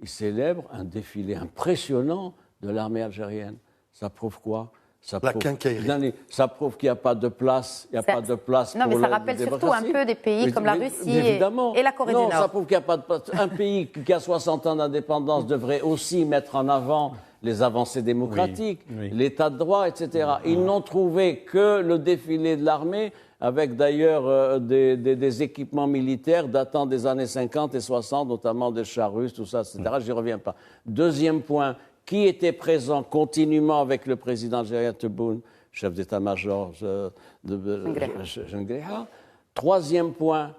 Ils célèbrent un défilé impressionnant de l'armée algérienne. Ça prouve quoi? Ça prouve qu'il n'y a pas de place. Il n'y a pas de place pour mais ça rappelle surtout un peu des pays comme la Russie et la Corée du Nord. Non, ça prouve qu'il n'y a pas de place. Un pays qui a 60 ans d'indépendance devrait aussi mettre en avant les avancées démocratiques, l'état de droit, etc. Ils n'ont trouvé que le défilé de l'armée, avec d'ailleurs des équipements militaires datant des années 50 et 60, notamment des chars russes, tout ça, etc. Je n'y reviens pas. Deuxième point. Qui était présent continuellement avec le président algérien Tebboune, chef d'état-major de Jeungreha. Troisième point,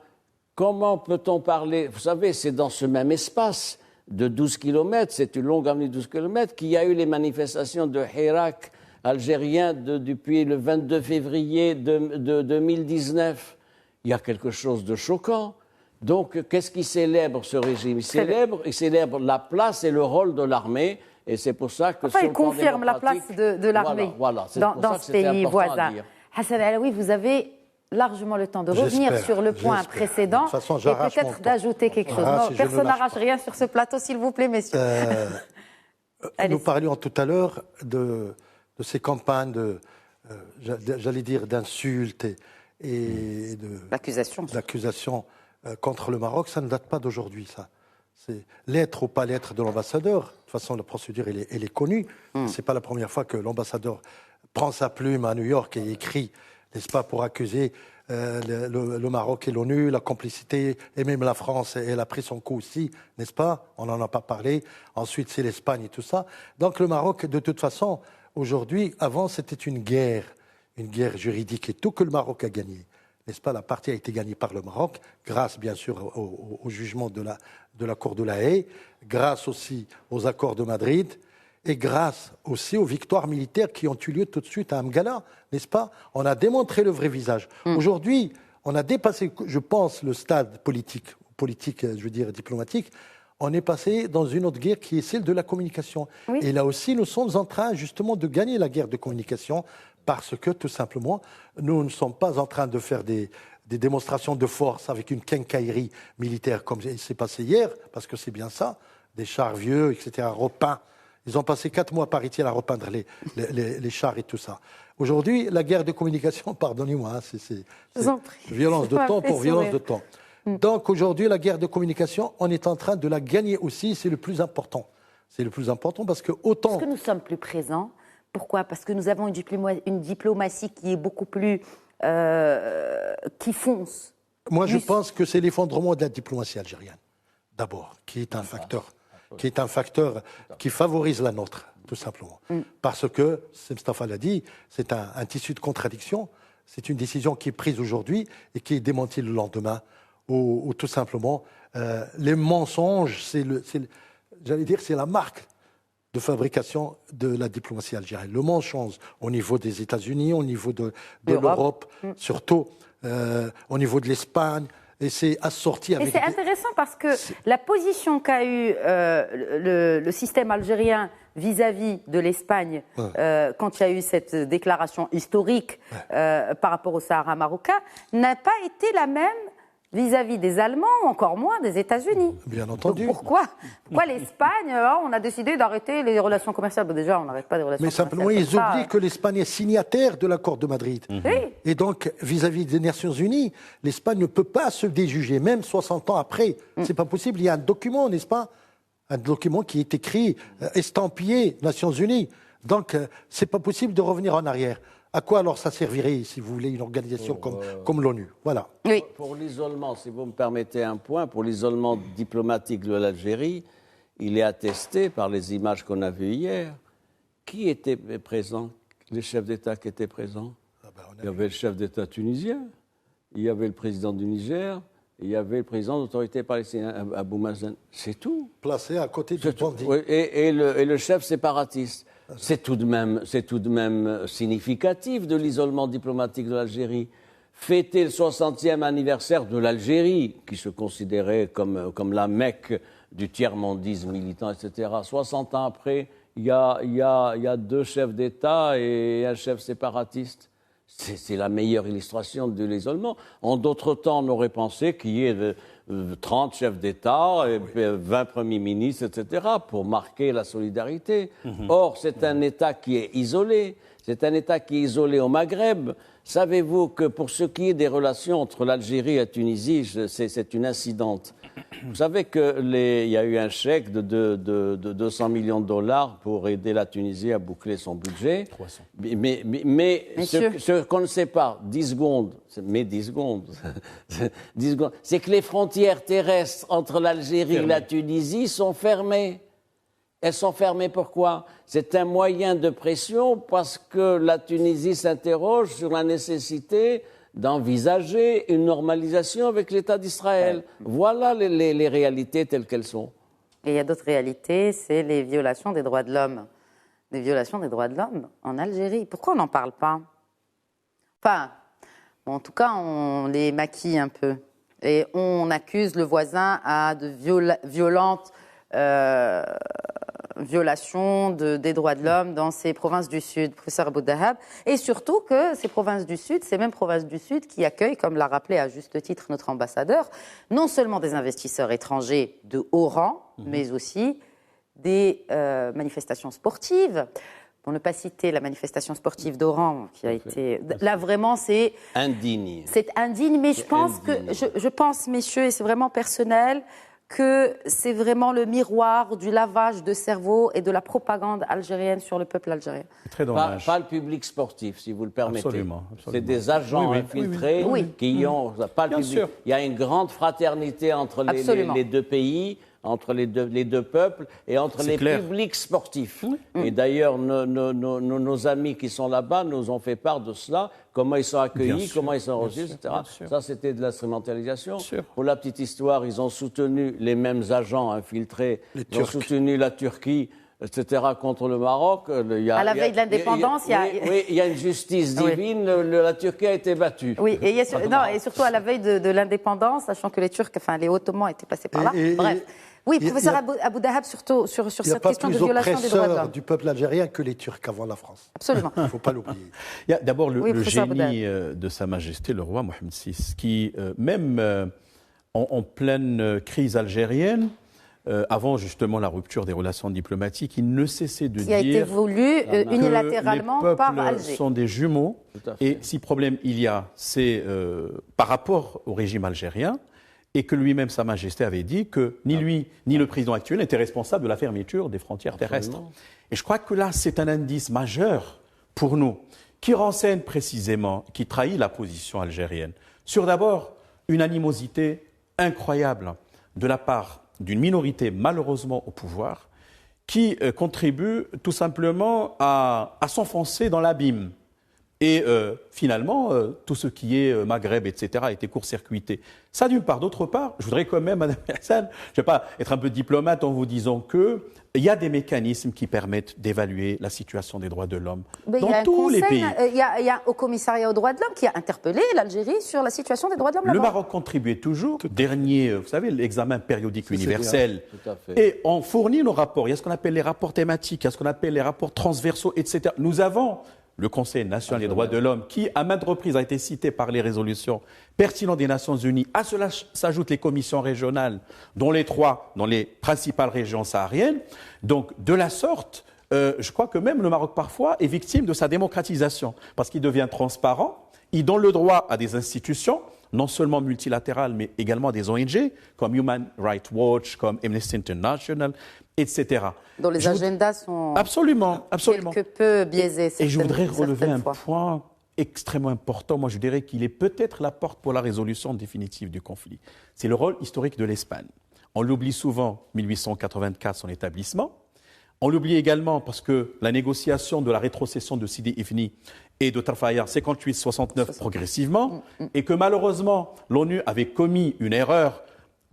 comment peut-on parler? Vous savez, c'est dans ce même espace de 12 km, c'est une longue avenue de 12 km, qu'il y a eu les manifestations de Hirak algérien depuis le 22 février de 2019. Il y a quelque chose de choquant. Donc, qu'est-ce qui célèbre ce régime? Il célèbre la place et le rôle de l'armée. Et c'est pour ça que il confirme la place de l'armée dans ce pays voisin. Hassan Alaoui, vous avez largement le temps de revenir sur le point précédent et peut-être d'ajouter quelque chose. Non, personne n'arrache rien sur ce plateau, s'il vous plaît, messieurs. Nous parlions tout à l'heure de ces campagnes j'allais dire, d'insultes et d'accusations contre le Maroc. Ça ne date pas d'aujourd'hui, ça. C'est l'être ou pas l'être de l'ambassadeur. De toute façon, la procédure, elle est connue. Ce n'est pas la première fois que l'ambassadeur prend sa plume à New York et écrit, n'est-ce pas, pour accuser le Maroc et l'ONU, la complicité, et même la France, elle a pris son coup aussi, n'est-ce pas? On n'en a pas parlé. Ensuite, c'est l'Espagne et tout ça. Donc le Maroc, de toute façon, aujourd'hui, avant, c'était une guerre juridique et tout que le Maroc a gagné. N'est-ce pas? La partie a été gagnée par le Maroc, grâce bien sûr au jugement de la Cour de la Haye, grâce aussi aux accords de Madrid, et grâce aussi aux victoires militaires qui ont eu lieu tout de suite à Amgala, n'est-ce pas? On a démontré le vrai visage. Aujourd'hui, on a dépassé, je pense, le stade politique, je veux dire diplomatique. On est passé dans une autre guerre qui est celle de la communication. Oui. Et là aussi, nous sommes en train justement de gagner la guerre de communication parce que, tout simplement, nous ne sommes pas en train de faire des démonstrations de force avec une quincaillerie militaire comme il s'est passé hier, parce que c'est bien ça, des chars vieux, etc., repeints. Ils ont passé 4 mois par ici à repeindre les chars et tout ça. Aujourd'hui, la guerre de communication, pardonnez-moi, c'est violence de temps pour violence de temps. Donc aujourd'hui, la guerre de communication, on est en train de la gagner aussi, c'est le plus important. C'est le plus important parce que autant... Parce que nous sommes plus présents. Pourquoi? Parce que nous avons une diplomatie qui est beaucoup plus... qui fonce. Moi, je pense que c'est l'effondrement de la diplomatie algérienne, d'abord, qui est un facteur qui favorise la nôtre, tout simplement. Parce que, Mustafa l'a dit, c'est un tissu de contradiction, c'est une décision qui est prise aujourd'hui et qui est démentie le lendemain, ou tout simplement, les mensonges, j'allais dire, c'est la marque de fabrication de la diplomatie algérienne. Le mensonge au niveau des États-Unis, au niveau de l'Europe, surtout au niveau de l'Espagne, et c'est assorti avec... Et c'est intéressant parce que la position qu'a eue le système algérien vis-à-vis de l'Espagne, quand il y a eu cette déclaration historique par rapport au Sahara marocain, n'a pas été la même vis-à-vis des Allemands, ou encore moins des États-Unis. Bien entendu. Donc pourquoi l'Espagne, on a décidé d'arrêter les relations commerciales? Déjà, on n'arrête pas les relations commerciales. Mais simplement, ils oublient que l'Espagne est signataire de l'accord de Madrid. Oui. Et donc, vis-à-vis des Nations Unies, l'Espagne ne peut pas se déjuger, même 60 ans après. C'est pas possible. Il y a un document, n'est-ce pas? Un document qui est écrit, estampillé Nations Unies. Donc, c'est pas possible de revenir en arrière. À quoi alors ça servirait, si vous voulez, une organisation comme l'ONU? Voilà. Oui. Pour l'isolement, si vous me permettez un point, pour l'isolement diplomatique de l'Algérie, il est attesté par les images qu'on a vues hier. Qui était présent? Les chefs d'État qui étaient présents? Il y avait le chef d'État tunisien, il y avait le président du Niger, il y avait le président de l'autorité palestinienne, Abou Mazen. C'est tout. Placé à côté du bandit. Oui, et le chef séparatiste. C'est tout de même significatif de l'isolement diplomatique de l'Algérie. Fêter le 60e anniversaire de l'Algérie, qui se considérait comme la Mecque du tiers-mondisme militant, etc. 60 ans après, il y a 2 chefs d'État et un chef séparatiste. C'est la meilleure illustration de l'isolement. En d'autres temps, on aurait pensé qu'il y ait 30 chefs d'État, 20 premiers ministres, etc., pour marquer la solidarité. Or, c'est un État qui est isolé. C'est un État qui est isolé au Maghreb. Savez-vous que pour ce qui est des relations entre l'Algérie et la Tunisie, c'est une incidente. Vous savez qu'il y a eu un chèque de 200 millions de dollars pour aider la Tunisie à boucler son budget. 300. Mais ce qu'on ne sait pas, 10 secondes, c'est que les frontières terrestres entre l'Algérie et la Tunisie sont fermées. Elles sont fermées pourquoi? C'est un moyen de pression parce que la Tunisie s'interroge sur la nécessité d'envisager une normalisation avec l'État d'Israël. Voilà les réalités telles qu'elles sont. Et il y a d'autres réalités, c'est les violations des droits de l'homme des violations des droits de l'homme en Algérie. Pourquoi on n'en parle pas? Enfin, en tout cas, on les maquille un peu. Et on accuse le voisin à de violentes violations des droits de l'homme dans ces provinces du Sud, professeur Abou Dahab. Et surtout que ces provinces du Sud, ces mêmes provinces du Sud qui accueillent, comme l'a rappelé à juste titre notre ambassadeur, non seulement des investisseurs étrangers de haut rang, mais aussi des manifestations sportives. Pour ne pas citer la manifestation sportive d'Oran, qui a été... Là, vraiment, c'est... indigne. C'est indigne, mais je pense, messieurs, et c'est vraiment personnel, que c'est vraiment le miroir du lavage de cerveau et de la propagande algérienne sur le peuple algérien. Très dommage. Pas le public sportif, si vous le permettez. Absolument. C'est des agents infiltrés qui ont... Pas le public. Sûr. Il y a une grande fraternité entre les deux pays, entre les deux peuples et entre les publics sportifs. Et d'ailleurs, nos amis qui sont là-bas nous ont fait part de cela, comment ils sont accueillis, comment ils sont reçus, etc. Ça, c'était de l'instrumentalisation. Pour la petite histoire, ils ont soutenu les mêmes agents infiltrés, ils ont soutenu la Turquie, etc., contre le Maroc. À la veille de l'indépendance, il y a une justice divine, la Turquie a été battue. Oui, et surtout à la veille de l'indépendance, sachant que les Turcs, enfin les Ottomans étaient passés par là. Bref. Oui, professeur Abou Dahab, surtout sur cette question de violation des droits de l'homme. Il n'y a pas plus oppresseur du peuple algérien que les Turcs avant la France. Absolument. Il ne faut pas l'oublier. Il y a d'abord le génie de Sa Majesté, le roi Mohamed VI, qui, même en pleine crise algérienne, avant justement la rupture des relations diplomatiques, il ne cessait de dire qui a été voulu unilatéralement que par les Alger. peuples sont des jumeaux, et si problème il y a, c'est par rapport au régime algérien, et que lui-même, Sa Majesté, avait dit que ni lui, ni le président actuel n'étaient responsables de la fermeture des frontières terrestres. Et je crois que là, c'est un indice majeur pour nous, qui renseigne précisément, qui trahit la position algérienne, sur d'abord une animosité incroyable de la part d'une minorité malheureusement au pouvoir, qui contribue tout simplement à s'enfoncer dans l'abîme. Et finalement, tout ce qui est Maghreb, etc., a été court-circuité. Ça, d'une part. D'autre part, je voudrais quand même, Madame Hassan, je ne vais pas être un peu diplomate en vous disant qu'il y a des mécanismes qui permettent d'évaluer la situation des droits de l'homme dans tous les pays. Il y a au commissariat aux droits de l'homme qui a interpellé l'Algérie sur la situation des droits de l'homme là-bas. Le Maroc contribuait toujours. Dernier, vous savez, l'examen périodique universel. Et on fournit nos rapports. Il y a ce qu'on appelle les rapports thématiques, il y a ce qu'on appelle les rapports transversaux, etc. Nous avons le Conseil national des droits de l'homme, qui à maintes reprises a été cité par les résolutions pertinentes des Nations Unies. À cela s'ajoutent les commissions régionales, dont les 3 dans les principales régions sahariennes. Donc, de la sorte, je crois que même le Maroc, parfois, est victime de sa démocratisation, parce qu'il devient transparent, il donne le droit à des institutions, non seulement multilatérales, mais également des ONG, comme Human Rights Watch, comme Amnesty International, etc. Dont les agendas sont absolument quelque peu biaisés. Et je voudrais relever un point extrêmement important. Moi, je dirais qu'il est peut-être la porte pour la résolution définitive du conflit. C'est le rôle historique de l'Espagne. On l'oublie souvent, 1884, son établissement. On l'oublie également parce que la négociation de la rétrocession de Sidi Ifni et de Tafayar 58-69 progressivement, et que malheureusement, l'ONU avait commis une erreur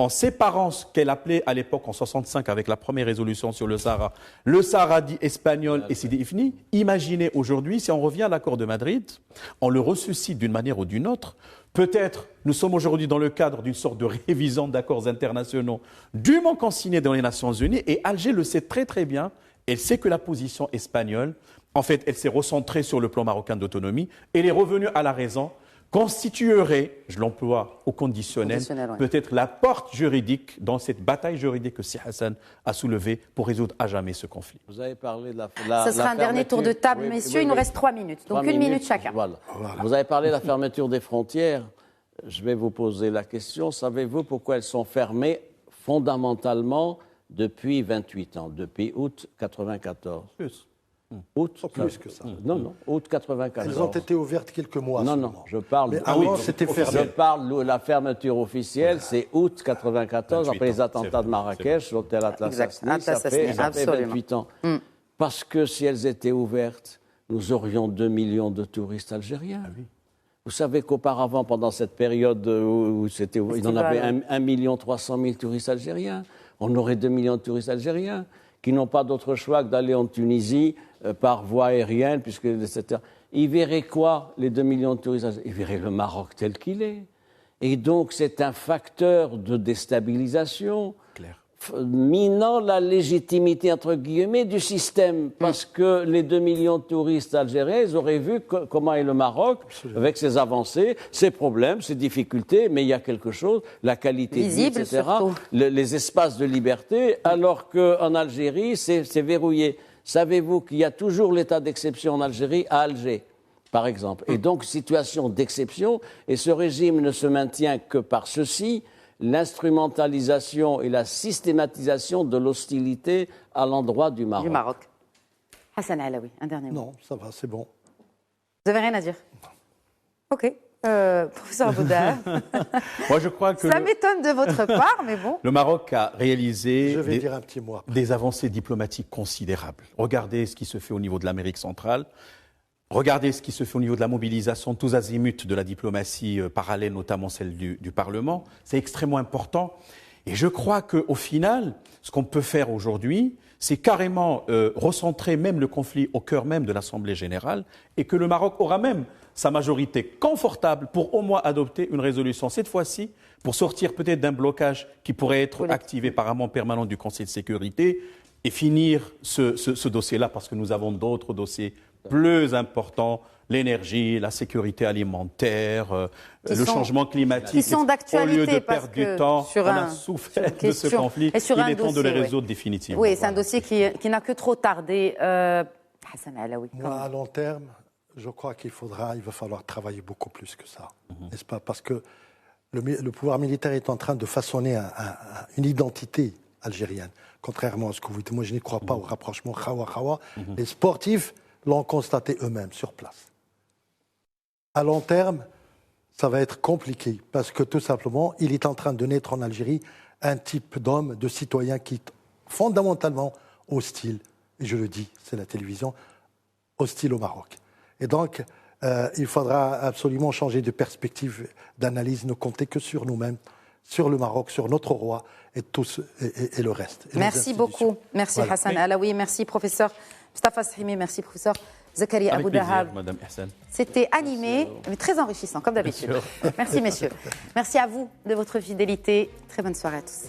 en séparant ce qu'elle appelait à l'époque, en 65, avec la première résolution sur le Sahara dit espagnol et Sidi Ifni. Imaginez aujourd'hui, si on revient à l'accord de Madrid, on le ressuscite d'une manière ou d'une autre. Peut-être, nous sommes aujourd'hui dans le cadre d'une sorte de révision d'accords internationaux dûment consignés dans les Nations Unies, et Alger le sait très très bien. Elle sait que la position espagnole, en fait, elle s'est recentrée sur le plan marocain d'autonomie. Elle est revenue à la raison, constituerait, je l'emploie au conditionnel, peut-être la porte juridique dans cette bataille juridique que Si Hassan a soulevée pour résoudre à jamais ce conflit. Vous avez parlé de ce sera un dernier tour de table, messieurs. Il nous reste 3 minutes, donc 1 minute chacun. Voilà. Vous avez parlé de la fermeture des frontières. Je vais vous poser la question. Savez-vous pourquoi elles sont fermées fondamentalement depuis 28 ans, depuis août 1994 Plus que ça. Non, août 1994. Elles ont été ouvertes quelques mois. Non, je parle. Mais avant, c'était fermé. Je parle de la fermeture officielle, c'est août 1994, après les attentats de Marrakech, l'hôtel Atlas Asni, ça fait 28 ans. Parce que si elles étaient ouvertes, nous aurions 2 millions de touristes algériens. Vous savez qu'auparavant, pendant cette période où il en avait 1 300 000 touristes algériens, on aurait 2 millions de touristes algériens. qui n'ont pas d'autre choix que d'aller en Tunisie par voie aérienne, etc. Ils verraient quoi, les 2 millions de touristes? Ils verraient le Maroc tel qu'il est. Et donc, c'est un facteur de déstabilisation, minant la légitimité, entre guillemets, du système. Parce que les 2 millions de touristes algériens, ils auraient vu comment est le Maroc, avec ses avancées, ses problèmes, ses difficultés, mais il y a quelque chose, la qualité visible, de vie, etc., surtout. les espaces de liberté, alors qu'en Algérie, c'est verrouillé. Savez-vous qu'il y a toujours l'état d'exception en Algérie, à Alger, par exemple. Et donc, situation d'exception, et ce régime ne se maintient que par ceci, l'instrumentalisation et la systématisation de l'hostilité à l'endroit du Maroc. Du Maroc. Hassan Alaoui, un dernier mot. Non, ça va, c'est bon. Vous n'avez rien à dire? Ok. Professeur Bouddha. Moi, je crois que ça m'étonne de votre part, mais bon. le Maroc a réalisé Je vais dire un petit mot après. des avancées diplomatiques considérables. Regardez ce qui se fait au niveau de l'Amérique centrale. Regardez ce qui se fait au niveau de la mobilisation tous azimuts de la diplomatie parallèle, notamment celle du Parlement. C'est extrêmement important. Et je crois qu'au final, ce qu'on peut faire aujourd'hui, c'est carrément recentrer même le conflit au cœur même de l'Assemblée générale et que le Maroc aura même sa majorité confortable pour au moins adopter une résolution, cette fois-ci, pour sortir peut-être d'un blocage qui pourrait être activé par amende permanente du Conseil de sécurité et finir ce dossier-là parce que nous avons d'autres dossiers plus importants, l'énergie, la sécurité alimentaire, le changement climatique. Qui sont d'actualité. Au lieu de perdre du temps, on a souffert de ce conflit. Il est temps de le résoudre définitivement. Oui, c'est un dossier qui n'a que trop tardé. Hassan Alaoui. Moi, à long terme, je crois il va falloir travailler beaucoup plus que ça, n'est-ce pas? Parce que le pouvoir militaire est en train de façonner une identité algérienne, contrairement à ce que vous dites. Moi, je n'y crois pas au rapprochement Khawa-Khawa. Les sportifs l'ont constaté eux-mêmes sur place. À long terme, ça va être compliqué parce que tout simplement, il est en train de naître en Algérie un type d'homme, de citoyen qui est fondamentalement hostile, et je le dis, c'est la télévision, hostile au Maroc. Et donc, il faudra absolument changer de perspective d'analyse, ne compter que sur nous-mêmes, sur le Maroc, sur notre roi et le reste. Et merci beaucoup. Merci voilà. Hassan Alaoui, merci professeur Mustafa Sahimi, merci professeur Zakaria Abou Dahab. Madame Hassan. C'était animé, mais très enrichissant, comme d'habitude. Merci messieurs. Merci à vous de votre fidélité. Très bonne soirée à tous.